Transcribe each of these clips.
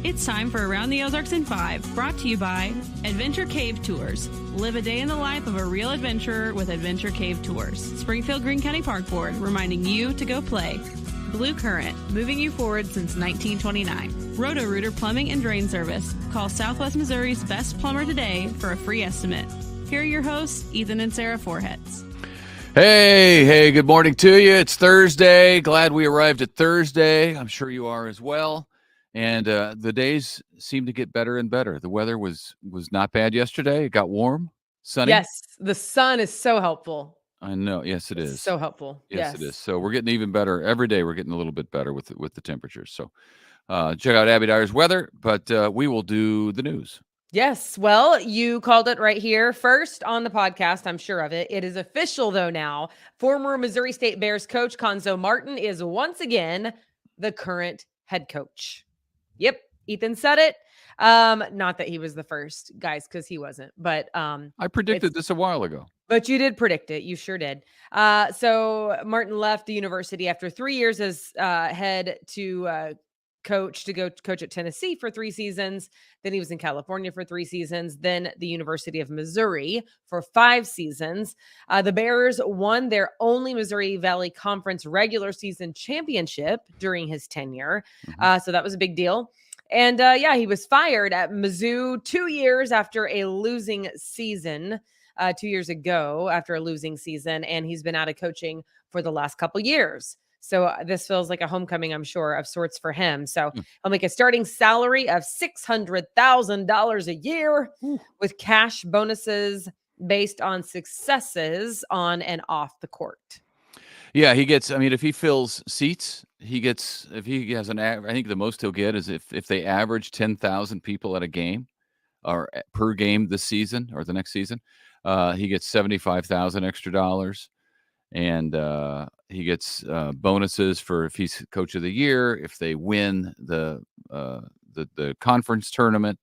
It's time for Around the Ozarks in 5, brought to you by Adventure Cave Tours. Live a day in the life of a real adventurer with Adventure Cave Tours. Springfield Greene County Park Board, reminding you to go play. Blue Current, moving you forward since 1929. Roto-Rooter Plumbing and Drain Service. Call Southwest Missouri's best plumber today for a free estimate. Here are your hosts, Ethan and Sarah Foreheads. Hey, good morning to you. It's Thursday. Glad we arrived at Thursday. I'm sure you are as well. And the days seem to get better and better. The weather was not bad yesterday. It got warm, sunny. Yes, the sun is so helpful. I know. Yes, it is. So helpful. Yes, it is. So we're getting even better. Every day we're getting a little bit better with the temperatures. So check out Abby Dyer's weather, but we will do the news. Yes. Well, you called it right here first on the podcast. I'm sure of it. It is official, though, now. Former Missouri State Bears coach Cuonzo Martin is once again the current head coach. Yep. Ethan said it. Not that he was the first, guys, because he wasn't. But I predicted this a while ago. But you did predict it. You sure did. So Martin left the university after 3 years as head to coach at Tennessee for 3 seasons. Then he was in California for 3 seasons. Then the University of Missouri for 5 seasons. The Bears won their only Missouri Valley Conference regular season championship during his tenure. So that was a big deal. And he was fired at Mizzou 2 years after a losing season. 2 years ago after a losing season. And he's been out of coaching for the last couple years. So this feels like a homecoming, I'm sure, of sorts for him. So he'll make a starting salary of $600,000 a year with cash bonuses based on successes on and off the court. Yeah, he gets, if he fills seats, he gets, if he has I think the most he'll get is if they average 10,000 people at a game or per game this season or the next season, he gets $75,000 extra dollars. And he gets bonuses for if he's coach of the year, if they win the conference tournament,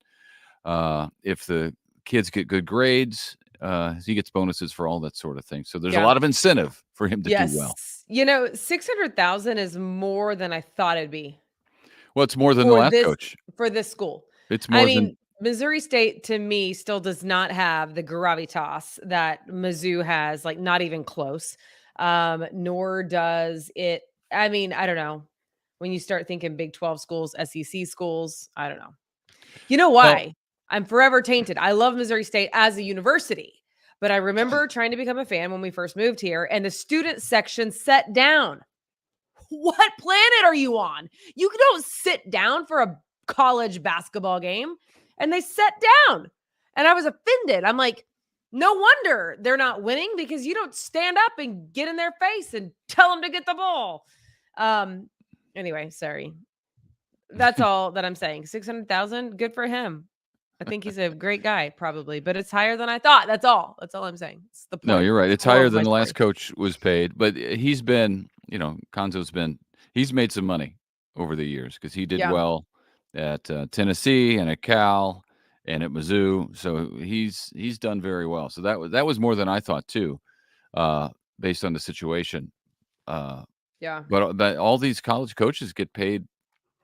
if the kids get good grades, he gets bonuses for all that sort of thing. So there's a lot of incentive for him to do well. You know, $600,000 is more than I thought it'd be. Well, it's more than the last coach for this school. It's more than. Missouri State, to me, still does not have the gravitas that Mizzou has, like not even close. Nor does it. I don't know. When you start thinking Big 12 schools, SEC schools, I don't know. You know why? Well, I'm forever tainted. I love Missouri State as a university, but I remember trying to become a fan when we first moved here, and the student section sat down. What planet are you on? You don't sit down for a college basketball game. And they sat down, and I was offended. I'm like, no wonder they're not winning because you don't stand up and get in their face and tell them to get the ball. Anyway, sorry. That's all that I'm saying. 600,000, good for him. I think he's a great guy, probably, but it's higher than I thought. That's all I'm saying. It's the point. No, you're right. It's higher than the last coach was paid, but he's been, Cuonzo's he's made some money over the years because he did well at Tennessee and at Cal and at Mizzou, so he's done very well. So that was more than I thought too, based on the situation. But all these college coaches get paid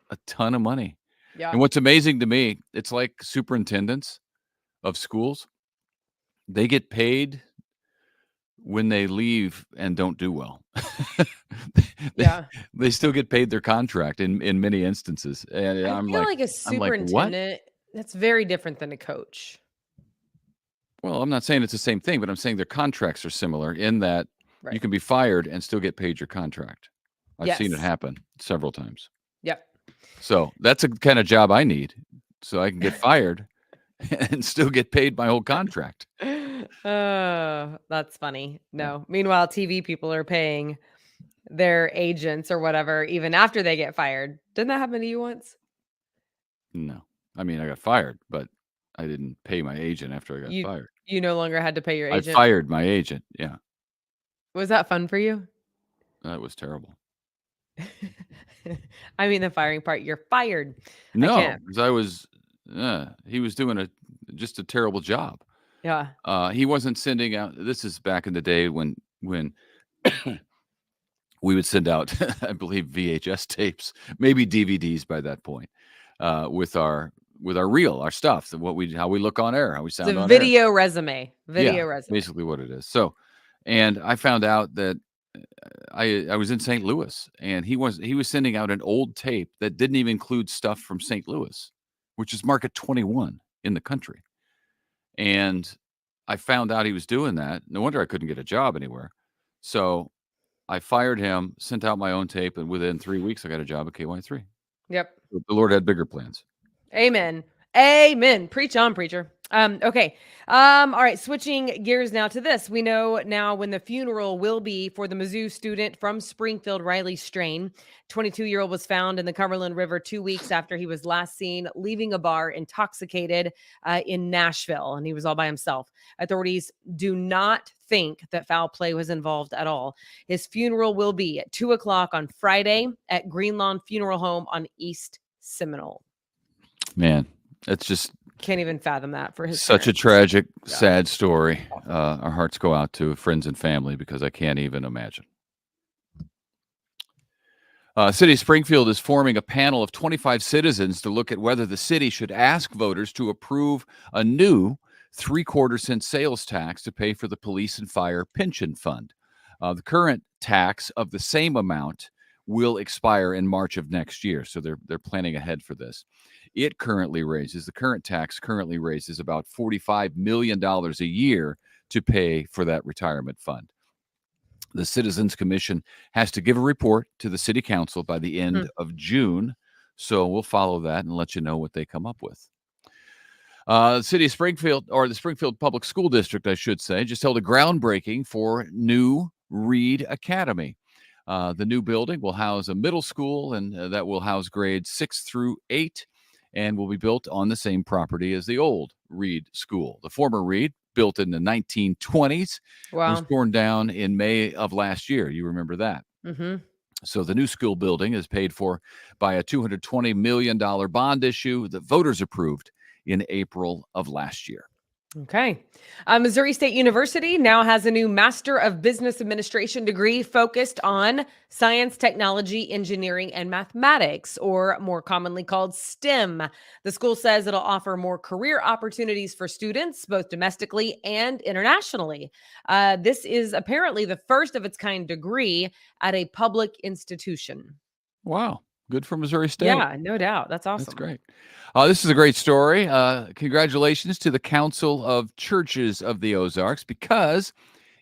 a ton of money. Yeah. And what's amazing to me, it's like superintendents of schools. They get paid when they leave and don't do well. They still get paid their contract in many instances. And I feel like a superintendent, that's very different than a coach. Well, I'm not saying it's the same thing, but I'm saying their contracts are similar in that you can be fired and still get paid your contract. I've seen it happen several times. Yep. So that's a kind of job I need, so I can get fired and still get paid my whole contract. That's funny. No. Meanwhile, TV people are paying their agents or whatever even after they get fired. Didn't that happen to you once? No. I got fired, but I didn't pay my agent after I got fired. You no longer had to pay your agent? I fired my agent, yeah. Was that fun for you? That was terrible. The firing part, you're fired. No, because he was doing just a terrible job. Yeah. He wasn't sending out, this is back in the day when we would send out, I believe, VHS tapes, maybe DVDs by that point. with our reel, our stuff, how we look on air, how we sound it's a on air. video resume. Basically what it is. So, and I found out that I was in St. Louis, and he was sending out an old tape that didn't even include stuff from St. Louis, which is market 21 in the country. And I found out he was doing that. No wonder I couldn't get a job anywhere. So I fired him, sent out my own tape, and within 3 weeks, I got a job at KY3. Yep. The Lord had bigger plans. Amen. Amen. Preach on, preacher. Okay. All right. Switching gears now to this. We know now when the funeral will be for the Mizzou student from Springfield, Riley Strain. 22-year-old was found in the Cumberland River 2 weeks after he was last seen leaving a bar intoxicated in Nashville, and he was all by himself. Authorities do not think that foul play was involved at all. His funeral will be at 2:00 on Friday at Greenlawn Funeral Home on East Seminole. Man, that's just can't even fathom that for his such parents. A tragic, sad story. Our hearts go out to friends and family because I can't even imagine. City of Springfield is forming a panel of 25 citizens to look at whether the city should ask voters to approve a new 3/4 cent sales tax to pay for the police and fire pension fund. The current tax of the same amount will expire in March of next year, so they're planning ahead for this. The current tax currently raises about $45 million a year to pay for that retirement fund. The Citizens Commission has to give a report to the City Council by the end of June, so we'll follow that and let you know what they come up with. The City of Springfield, or the Springfield Public School District, I should say, just held a groundbreaking for new Reed Academy. The new building will house a middle school, and that will house grades 6 through 8, and will be built on the same property as the old Reed School. The former Reed, built in the 1920s, was torn down in May of last year. You remember that? Mm-hmm. So the new school building is paid for by a $220 million bond issue that voters approved in April of last year. Okay. Missouri State University now has a new Master of Business Administration degree focused on science, technology, engineering, and mathematics, or more commonly called STEM. The school says it'll offer more career opportunities for students, both domestically and internationally. This is apparently the first of its kind degree at a public institution. Wow. Good for Missouri State. Yeah, no doubt. That's awesome. That's great. This is a great story. Congratulations to the Council of Churches of the Ozarks, because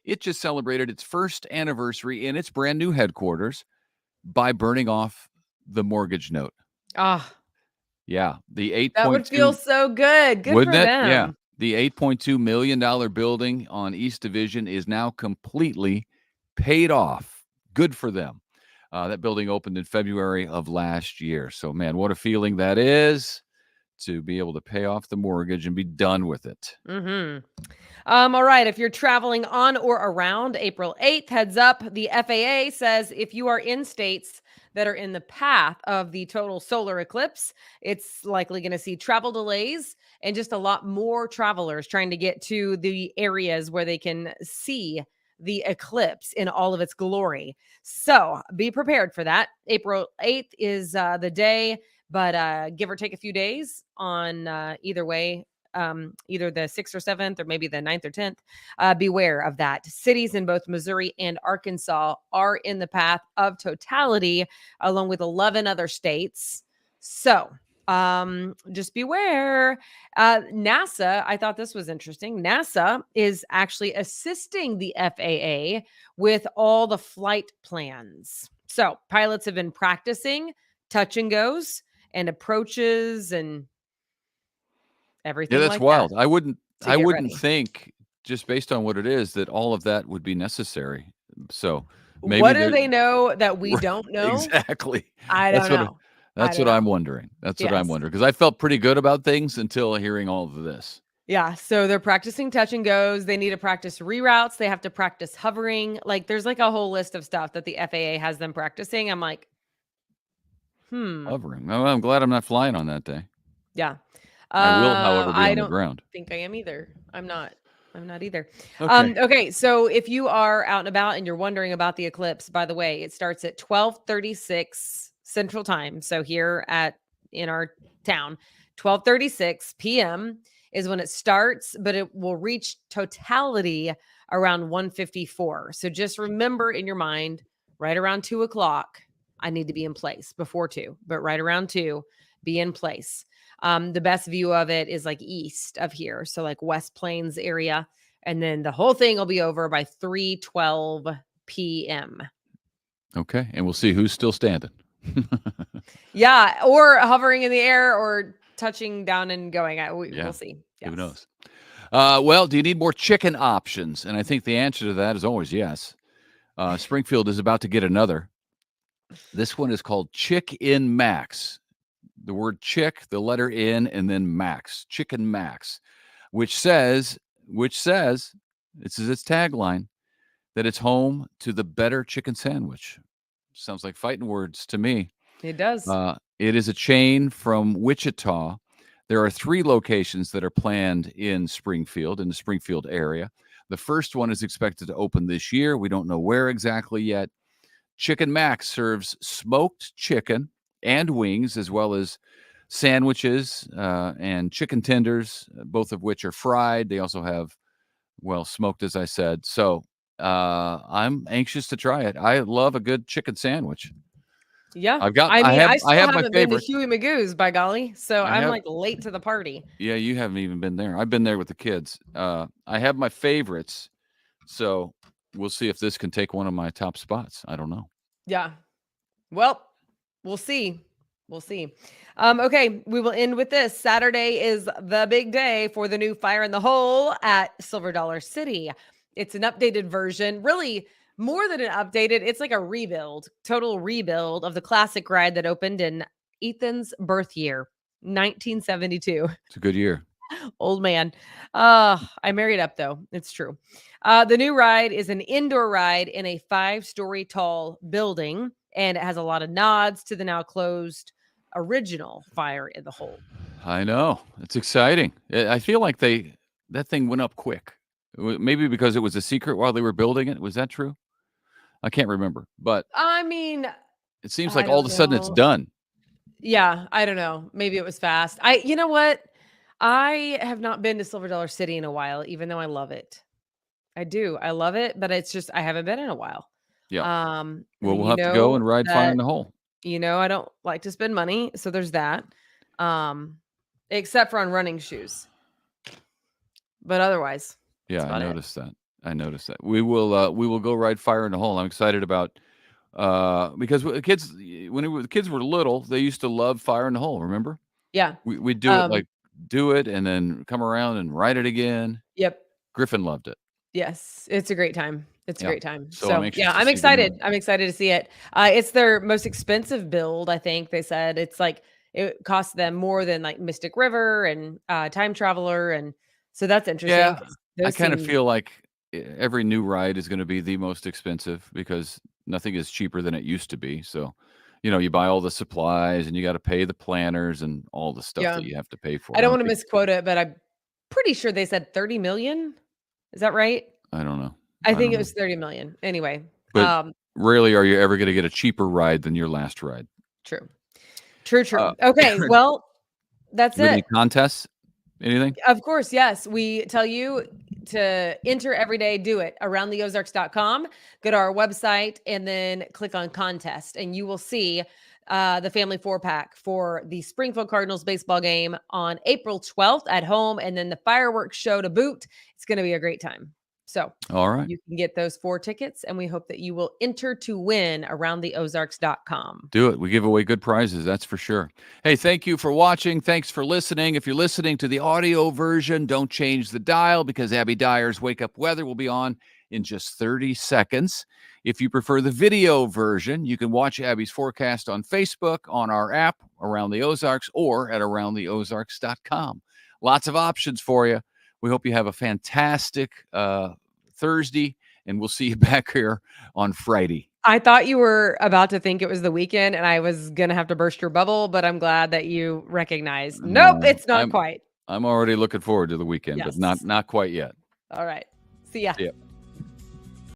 it just celebrated its first anniversary in its brand new headquarters by burning off the mortgage note. Yeah. The 8.2. That would feel so good. Good for them. Yeah. The $8.2 million building on East Division is now completely paid off. Good for them. That building opened in February of last year. So, man, what a feeling that is to be able to pay off the mortgage and be done with it. Mm-hmm. All right. If you're traveling on or around April 8th, heads up. The FAA says if you are in states that are in the path of the total solar eclipse, it's likely going to see travel delays and just a lot more travelers trying to get to the areas where they can see the eclipse in all of its glory. So be prepared for that. April 8th is the day, but give or take a few days on either way, either the 6th or 7th, or maybe the 9th or 10th. Beware of that. Cities in both Missouri and Arkansas are in the path of totality, along with 11 other states. So just beware. NASA, I thought this was interesting. NASA is actually assisting the FAA with all the flight plans. So pilots have been practicing touch and goes and approaches and everything. Yeah, that's like wild. that I wouldn't think, just based on what it is, that all of that would be necessary. So maybe what do they know that we don't know? Exactly. I don't know. That's what I'm wondering. That's what I'm wondering, because I felt pretty good about things until hearing all of this. Yeah. So they're practicing touch and goes. They need to practice reroutes. They have to practice hovering. Like there's like a whole list of stuff that the FAA has them practicing. I'm like, Hovering. Oh, I'm glad I'm not flying on that day. Yeah. I will, however, be on the ground. I think I am either. I'm not either. Okay. Okay. So if you are out and about and you're wondering about the eclipse, by the way, it starts at 12:36 Central Time. So here in our town. 12:36 p.m. is when it starts, but it will reach totality around 1:54. So just remember in your mind, right around 2 o'clock, I need to be in place before 2, but right around 2, be in place. The best view of it is like east of here. So like West Plains area. And then the whole thing will be over by 3:12 p.m. Okay. And we'll see who's still standing. Yeah. Or hovering in the air or touching down and going. We'll see. Yes. Who knows? Well, do you need more chicken options? And I think the answer to that is always yes. Springfield is about to get another. This one is called Chick-In Max. The word chick, the letter in, and then max, Chicken Max, which says, this is its tagline, that it's home to the better chicken sandwich. Sounds like fighting words to me. It does. It is a chain from Wichita. There are 3 locations that are planned in Springfield, in the Springfield area. The first one is expected to open this year. We don't know where exactly yet. Chicken Max serves smoked chicken and wings, as well as sandwiches and chicken tenders, both of which are fried. They also have, smoked, as I said. So I'm anxious to try it. I love a good chicken sandwich. Yeah. I have my haven't been to favorite. Huey Magoo's, by golly. So I'm like late to the party. Yeah, you haven't even been there. I've been there with the kids. I have my favorites. So we'll see if this can take one of my top spots. I don't know. Yeah. Well, we'll see. We'll see. Okay, we will end with this. Saturday is the big day for the new Fire in the Hole at Silver Dollar City. It's an updated version, really more than an updated. It's like a rebuild, total rebuild of the classic ride that opened in Ethan's birth year, 1972. It's a good year. Old man. I married up though. It's true. The new ride is an indoor ride in a 5-story tall building, and it has a lot of nods to the now closed original Fire in the Hole. I know. It's exciting. I feel like that thing went up quick. Maybe because it was a secret while they were building it. Was that true? I can't remember. But I mean, it seems like all of a sudden it's done. Yeah, I don't know. Maybe it was fast. You know what? I have not been to Silver Dollar City in a while, even though I love it. I do. I love it, but it's just I haven't been in a while. Yeah. Well, we'll have to go and ride Fire in the Hole. I don't like to spend money, so there's that. Except for on running shoes. But otherwise, yeah, I noticed that. We will go ride Fire in the Hole. I'm excited about because the kids were little, they used to love Fire in the Hole. Remember? Yeah, we'd do it and then come around and ride it again. Yep. Griffin loved it. Yes, it's a great time. It's a great time. So I'm excited. I'm excited to see it. It's their most expensive build, I think. They said it's like it costs them more than like Mystic River and Time Traveler, and so that's interesting. Yeah, I kind of feel like every new ride is going to be the most expensive because nothing is cheaper than it used to be. So, you buy all the supplies and you got to pay the planners and all the stuff that you have to pay for. I don't want to misquote it, but I'm pretty sure they said 30 million. Is that right? I don't know. I think it was 30 million. Anyway. But rarely are you ever going to get a cheaper ride than your last ride. True. Okay. Well, that's it. Any contests? Anything? Of course, yes. We tell you to enter every day, do it. AroundTheOzarks.com. Go to our website and then click on contest, and you will see the family 4-pack for the Springfield Cardinals baseball game on April 12th at home, and then the fireworks show to boot. It's going to be a great time. So all right, you can get those 4 tickets, and we hope that you will enter to win AroundTheOzarks.com. Do it. We give away good prizes, that's for sure. Hey, thank you for watching. Thanks for listening. If you're listening to the audio version, don't change the dial because Abby Dyer's Wake Up Weather will be on in just 30 seconds. If you prefer the video version, you can watch Abby's forecast on Facebook, on our app, Around the Ozarks, or at AroundTheOzarks.com. Lots of options for you. We hope you have a fantastic Thursday, and we'll see you back here on Friday. I thought you were about to think it was the weekend, and I was going to have to burst your bubble, but I'm glad that you recognized. Nope, it's not quite. I'm already looking forward to the weekend, but not quite yet. All right. See ya. See ya.